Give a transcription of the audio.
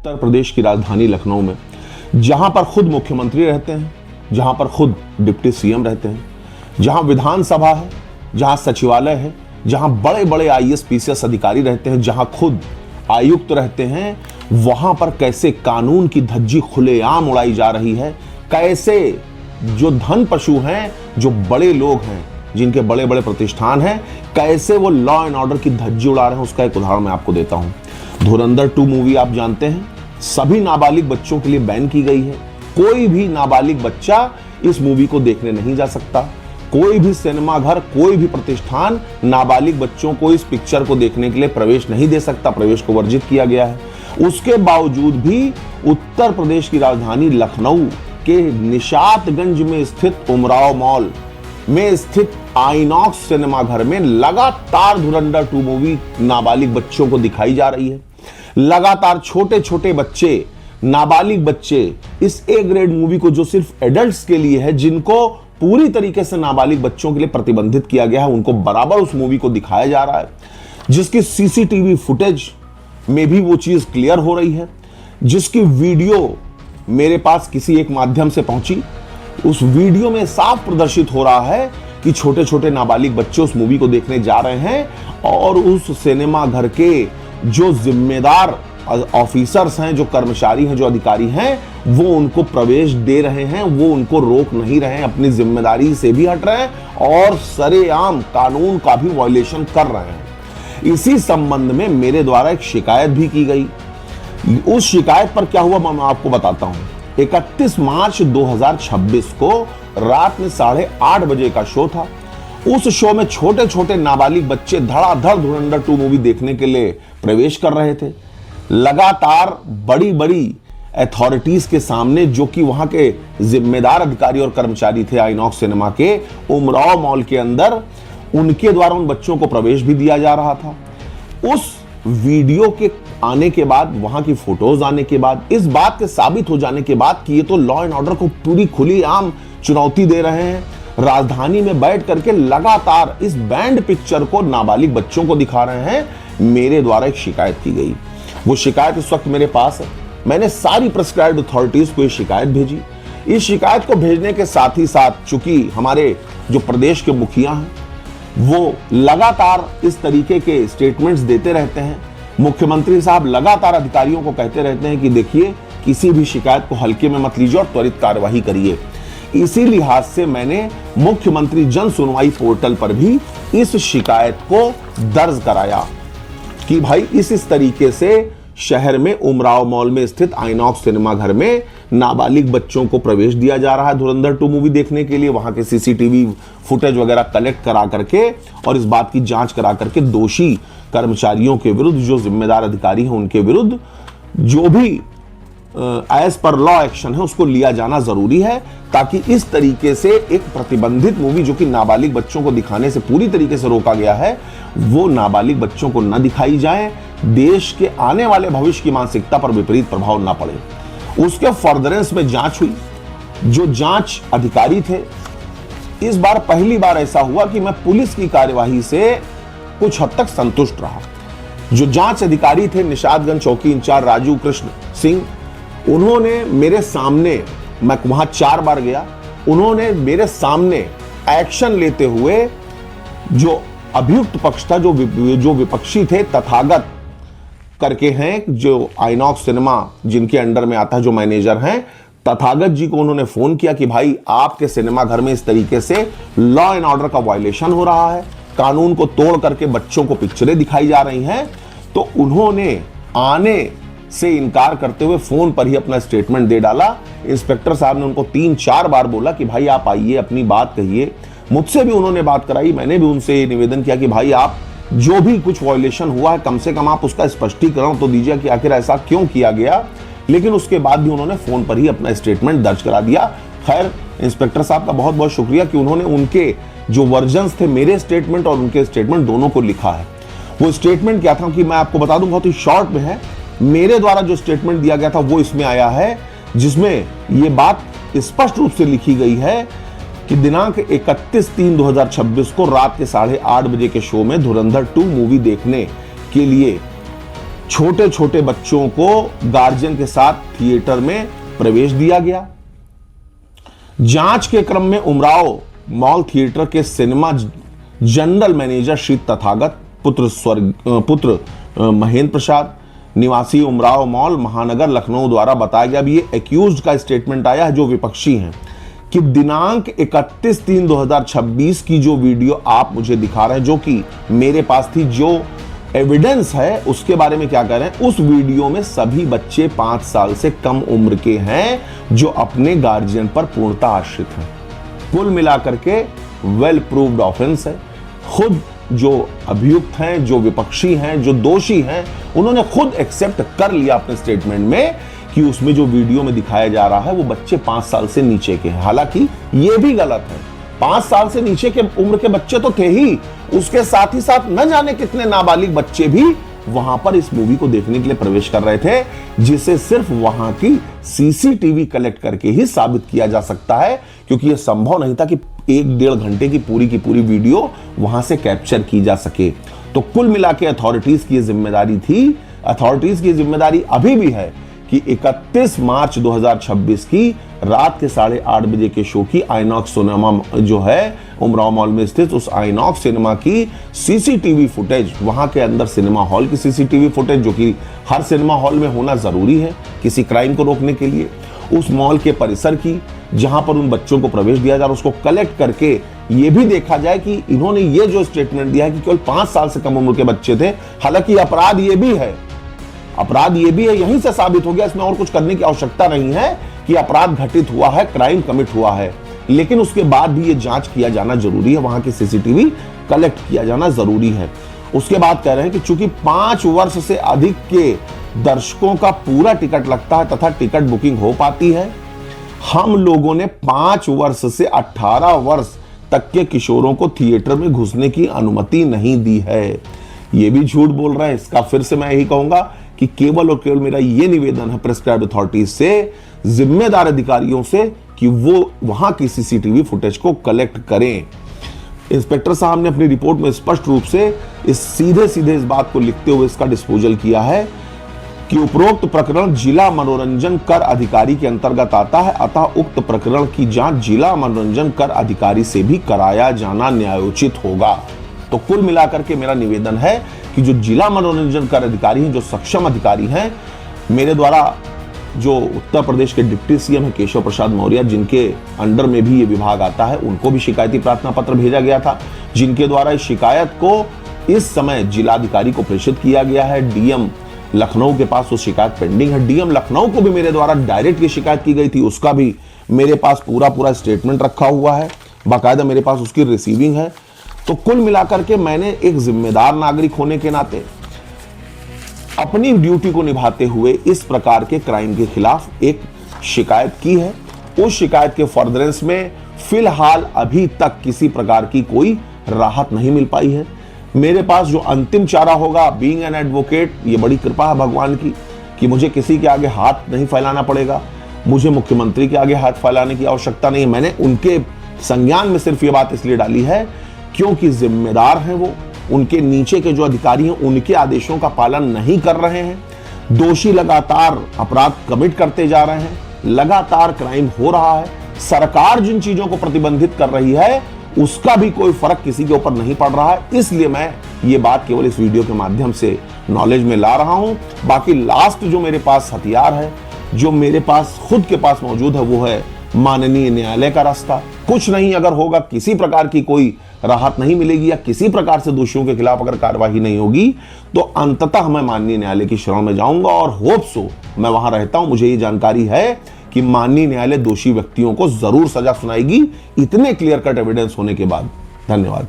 उत्तर प्रदेश की राजधानी लखनऊ में, जहां पर खुद मुख्यमंत्री रहते हैं, जहां पर खुद डिप्टी सीएम रहते हैं, जहां विधानसभा है, जहां सचिवालय है, जहां बड़े बड़े आईएएस पीसीएस अधिकारी रहते हैं, जहां खुद आयुक्त रहते हैं, वहां पर कैसे कानून की धज्जी खुलेआम उड़ाई जा रही है। कैसे जो धन पशु हैं, जो बड़े लोग हैं, जिनके बड़े बड़े प्रतिष्ठान हैं, कैसे वो लॉ एंड ऑर्डर की धज्जी उड़ा रहे हैं, उसका एक उदाहरण मैं आपको देता हूं। धुरंधर 2 मूवी आप जानते हैं, सभी नाबालिग बच्चों के लिए बैन की गई है। कोई भी नाबालिग बच्चा इस मूवी को देखने नहीं जा सकता। कोई भी सिनेमा घर, कोई भी प्रतिष्ठान नाबालिग बच्चों को इस पिक्चर को देखने के लिए प्रवेश नहीं दे सकता, प्रवेश को वर्जित किया गया है। उसके बावजूद भी उत्तर प्रदेश की राजधानी लखनऊ के निशातगंज में स्थित उमराव मॉल में स्थित आइनॉक्स सिनेमा घर में लगातार धुरंधर 2 मूवी नाबालिग बच्चों को दिखाई जा रही है। लगातार छोटे छोटे बच्चे, नाबालिग बच्चे इस ए ग्रेड मूवी को, जो सिर्फ एडल्ट्स के लिए है, जिनको पूरी तरीके से नाबालिग बच्चों के लिए प्रतिबंधित किया गया है, उनको बराबर उस मूवी को दिखाया जा रहा है, जिसकी सीसीटीवी फुटेज में भी वो चीज क्लियर हो रही है, जिसकी वीडियो मेरे पास किसी एक माध्यम से पहुंची। उस वीडियो में साफ प्रदर्शित हो रहा है कि छोटे छोटे नाबालिग बच्चे उस मूवी को देखने जा रहे हैं और उस सिनेमा घर के जो जिम्मेदार ऑफिसर्स हैं, जो कर्मचारी हैं, जो अधिकारी हैं, वो उनको प्रवेश दे रहे हैं, वो उनको रोक नहीं रहे हैं, अपनी जिम्मेदारी से भी हट रहे हैं और सरेआम कानून का भी वायलेशन कर रहे हैं। इसी संबंध में मेरे द्वारा एक शिकायत भी की गई। उस शिकायत पर क्या हुआ मैं आपको बताता हूं। 31 मार्च 2026 को रात में 8:30 बजे का शो था। उस शो में छोटे छोटे नाबालिग बच्चे धड़ाधड़ धुरंधर 2 मूवी देखने के लिए प्रवेश कर रहे थे। लगातार बड़ी बड़ी अथॉरिटीज के सामने, जो कि वहां के जिम्मेदार अधिकारी और कर्मचारी थे आइनॉक्स सिनेमा के उमराव मॉल के अंदर, उनके द्वारा उन बच्चों को प्रवेश भी दिया जा रहा था। उस वीडियो के आने के बाद, वहां की फोटोज आने के बाद, इस बात के साबित हो जाने के बाद कि ये तो लॉ एंड ऑर्डर को पूरी खुली आम चुनौती दे रहे हैं, राजधानी में बैठ करके लगातार इस बैंड पिक्चर को नाबालिग बच्चों को दिखा रहे हैं, मेरे द्वारा एक शिकायत की गई। वो शिकायत इस वक्त मेरे पास है। मैंने सारी प्रिस्क्राइब्ड अथॉरिटीज को ये शिकायत भेजी। इस शिकायत को भेजने के साथ ही साथ, चूंकि हमारे जो प्रदेश के मुखिया हैं, वो लगातार इस तरीके के स्टेटमेंट्स देते रहते हैं। मुख्यमंत्री साहब लगातार अधिकारियों को कहते रहते हैं कि देखिए, किसी भी शिकायत को हल्के में मत लीजिए और त्वरित कार्यवाही करिए। इसी लिहाज से मैंने मुख्यमंत्री जन सुनवाई पोर्टल पर भी इस शिकायत को दर्ज कराया कि भाई इस तरीके से शहर में उमराव मॉल में स्थित आइनॉक्स सिनेमा घर में नाबालिग बच्चों को प्रवेश दिया जा रहा है धुरंधर 2 मूवी देखने के लिए। वहां के सीसीटीवी फुटेज वगैरह कलेक्ट करा करके और इस बात की जांच करा करके दोषी कर्मचारियों के विरुद्ध, जो जिम्मेदार अधिकारी हैं, उनके विरुद्ध जो भी एज पर लॉ एक्शन है उसको लिया जाना जरूरी है, ताकि इस तरीके से एक प्रतिबंधित मूवी, जो कि नाबालिग बच्चों को दिखाने से पूरी तरीके से रोका गया है, वो नाबालिग बच्चों को न दिखाई जाए, देश के आने वाले भविष्य की मानसिकता पर विपरीत प्रभाव ना पड़े। उसके फर्दरेंस में जांच हुई। जो जांच अधिकारी थे, इस बार पहली बार ऐसा हुआ कि मैं पुलिस की कार्यवाही से कुछ हद तक संतुष्ट रहा। जो जांच अधिकारी थे, निशातगंज चौकी इंचार्ज राजू कृष्ण सिंह, उन्होंने मेरे सामने, मैं वहां 4 बार गया, उन्होंने मेरे सामने एक्शन लेते हुए जो अभियुक्त पक्ष था, जो विपक्षी थे, तथागत करके हैं, जो आइनॉक्स सिनेमा जिनके अंडर में आता है, जो मैनेजर हैं, तथागत जी को उन्होंने फोन किया कि भाई आपके सिनेमा घर में इस तरीके से लॉ एंड ऑर्डर का वायलेशन हो रहा है, कानून को तोड़ करके बच्चों को पिक्चरें दिखाई जा रही हैं। तो उन्होंने आने से इनकार करते हुए फोन पर ही अपना स्टेटमेंट दे डाला। इंस्पेक्टर साहब ने उनको 3-4 बार बोला कि भाई आप आइए, अपनी बात कहिए। मुझसे भी उन्होंने बात कराई, मैंने भी उनसे निवेदन किया कि भाई आप जो भी कुछ वायलेशन हुआ है, कम से कम आप उसका स्पष्टीकरण तो दीजिए कि आखिर ऐसा क्यों किया गया। लेकिन उसके बाद भी उन्होंने फोन पर ही अपना स्टेटमेंट दर्ज करा दिया। खैर, इंस्पेक्टर साहब का बहुत बहुत शुक्रिया कि उन्होंने उनके जो वर्जन्स थे, मेरे स्टेटमेंट और उनके स्टेटमेंट दोनों को लिखा है। वो स्टेटमेंट क्या था कि मैं आपको बता दूं, बहुत ही शॉर्ट में है। मेरे द्वारा जो स्टेटमेंट दिया गया था वो इसमें आया है, जिसमें ये बात स्पष्ट रूप से लिखी गई है कि दिनांक 31/3/2026 को रात के 8:30 बजे के शो में धुरंधर 2 मूवी देखने के लिए छोटे छोटे बच्चों को गार्जियन के साथ थिएटर में प्रवेश दिया गया। जांच के क्रम में उमराव मॉल थिएटर के cinema general manager Shri Tathagat पुत्र महेंद्र प्रसाद निवासी उमराव मॉल महानगर लखनऊ द्वारा बताया गया। अभी ये एक्यूज्ड का स्टेटमेंट आया है जो विपक्षी हैं कि दिनांक 31/3/2026 की जो वीडियो आप मुझे दिखा रहे हैं, जो कि मेरे पास थी, जो एविडेंस है उसके बारे में क्या कह रहे हैं, उस वीडियो में सभी बच्चे 5 साल से कम उम्र के हैं जो अपने गार्जियन पर पूर्णतः आश्रित हैं। कुल मिलाकर के वेल प्रूव्ड ऑफेंस है। खुद जो अभियुक्त हैं, जो विपक्षी हैं, जो दोषी हैं, उन्होंने खुद एक्सेप्ट कर लिया अपने स्टेटमेंट में कि उसमें जो वीडियो में दिखाया जा रहा है वो बच्चे 5 साल से नीचे के हैं। हालांकि ये भी गलत है, 5 साल से नीचे के उम्र के बच्चे तो थे ही, उसके साथ ही साथ न जाने कितने नाबालिग बच्चे भी वहां पर इस मूवी को देखने के लिए प्रवेश कर रहे थे, जिसे सिर्फ वहां की सीसीटीवी कलेक्ट करके ही साबित किया जा सकता है, क्योंकि यह संभव नहीं था कि 1-1.5 घंटे की पूरी वीडियो वहां से कैप्चर की जा सके। तो कुल मिला के अथॉरिटीज की जिम्मेदारी थी, अथॉरिटीज की जिम्मेदारी अभी भी है कि 31 मार्च 2026 की रात के 8:30 बजे के शो की आइनॉक्स सिनेमा जो है उमराव मॉल में स्थित उस आइनॉक्स सिनेमा की सीसीटीवी फुटेज, वहां के अंदर सिनेमा हॉल की सीसीटीवी फुटेज, जो कि हर सिनेमा हॉल में होना जरूरी है किसी क्राइम को रोकने के लिए, उस मॉल के परिसर की जहां पर उन बच्चों को प्रवेश दिया जा रहा है, उसको कलेक्ट करके ये भी देखा जाए कि इन्होंने ये जो स्टेटमेंट दिया है कि केवल 5 साल से कम उम्र के बच्चे थे। हालांकि अपराध ये भी है, यहीं से साबित हो गया, इसमें और कुछ करने की आवश्यकता नहीं है कि अपराध घटित हुआ है, क्राइम कमिट हुआ है, लेकिन उसके बाद भी ये जांच किया जाना जरूरी है, वहां की सीसीटीवी कलेक्ट किया जाना जरूरी है। उसके बाद कह रहे हैं कि चूंकि 5 वर्ष से अधिक के दर्शकों का पूरा टिकट लगता है तथा टिकट बुकिंग हो पाती है, हम लोगों ने 5 वर्ष से 18 वर्ष तक के किशोरों को थिएटर में घुसने की अनुमति नहीं दी है। ये भी झूठ बोल रहा है। इसका फिर से मैं यही कहूंगा कि केवल और केवल मेरा ये निवेदन है प्रेस्क्राइब्ड अथॉरिटीज से, जिम्मेदार अधिकारियों से, कि वो वहां की सीसीटीवी फुटेज को कलेक्ट करें। इंस्पेक्टर साहब ने अपनी रिपोर्ट में स्पष्ट रूप से सीधे इस बात को लिखते हुए इसका डिस्पोजल किया है कि उपरोक्त प्रकरण जिला मनोरंजन कर अधिकारी के अंतर्गत आता है, अतः उक्त प्रकरण की जांच जिला मनोरंजन कर अधिकारी से भी कराया जाना न्यायोचित होगा। तो कुल मिलाकर के मेरा निवेदन है कि जो जिला मनोरंजन कर अधिकारी हैं, जो सक्षम अधिकारी हैं, मेरे द्वारा जो उत्तर प्रदेश के डिप्टी सीएम है केशव प्रसाद मौर्य, जिनके अंडर में भी ये विभाग आता है, उनको भी शिकायती प्रार्थना पत्र भेजा गया था, जिनके द्वारा इस शिकायत को इस समय जिलाधिकारी को प्रेषित किया गया है। डीएम लखनऊ के पास वो शिकायत पेंडिंग है। डीएम लखनऊ को भी मेरे द्वारा डायरेक्ट ये शिकायत की गई थी, उसका भी मेरे पास पूरा स्टेटमेंट रखा हुआ है, बाकायदा मेरे पास उसकी रिसीविंग है। तो कुल मिलाकर के मैंने एक जिम्मेदार नागरिक होने के नाते अपनी ड्यूटी को निभाते हुए इस प्रकार के क्राइम के खिलाफ एक शिकायत की है। उस शिकायत के फर्दरेंस में फिलहाल अभी तक किसी प्रकार की कोई राहत नहीं मिल पाई है। मेरे पास जो अंतिम चारा होगा, बीइंग एन एडवोकेट, ये बड़ी कृपा है भगवान की कि मुझे किसी के आगे हाथ नहीं फैलाना पड़ेगा, मुझे मुख्यमंत्री के आगे हाथ फैलाने की आवश्यकता नहीं है। मैंने उनके संज्ञान में सिर्फ ये बात इसलिए डाली है क्योंकि जिम्मेदार हैं वो, उनके नीचे के जो अधिकारी हैं उनके आदेशों का पालन नहीं कर रहे हैं। दोषी लगातार अपराध कमिट करते जा रहे हैं, लगातार क्राइम हो रहा है। सरकार जिन चीजों को प्रतिबंधित कर रही है उसका भी कोई फर्क किसी के ऊपर नहीं पड़ रहा है। इसलिए मैं ये बात केवल इस वीडियो के माध्यम से नॉलेज में ला रहा हूं। बाकी लास्ट जो मेरे पास हथियार है, जो मेरे पास खुद के पास मौजूद है, वो है माननीय न्यायालय का रास्ता। कुछ नहीं अगर होगा, किसी प्रकार की कोई राहत नहीं मिलेगी या किसी प्रकार से दोषियों के खिलाफ अगर कार्यवाही नहीं होगी, तो अंततः मैं माननीय न्यायालय की शरण में जाऊंगा और होप सो मैं वहां रहता हूं। मुझे ये जानकारी है कि माननीय न्यायालय दोषी व्यक्तियों को जरूर सजा सुनाएगी, इतने क्लियर कट एविडेंस होने के बाद। धन्यवाद।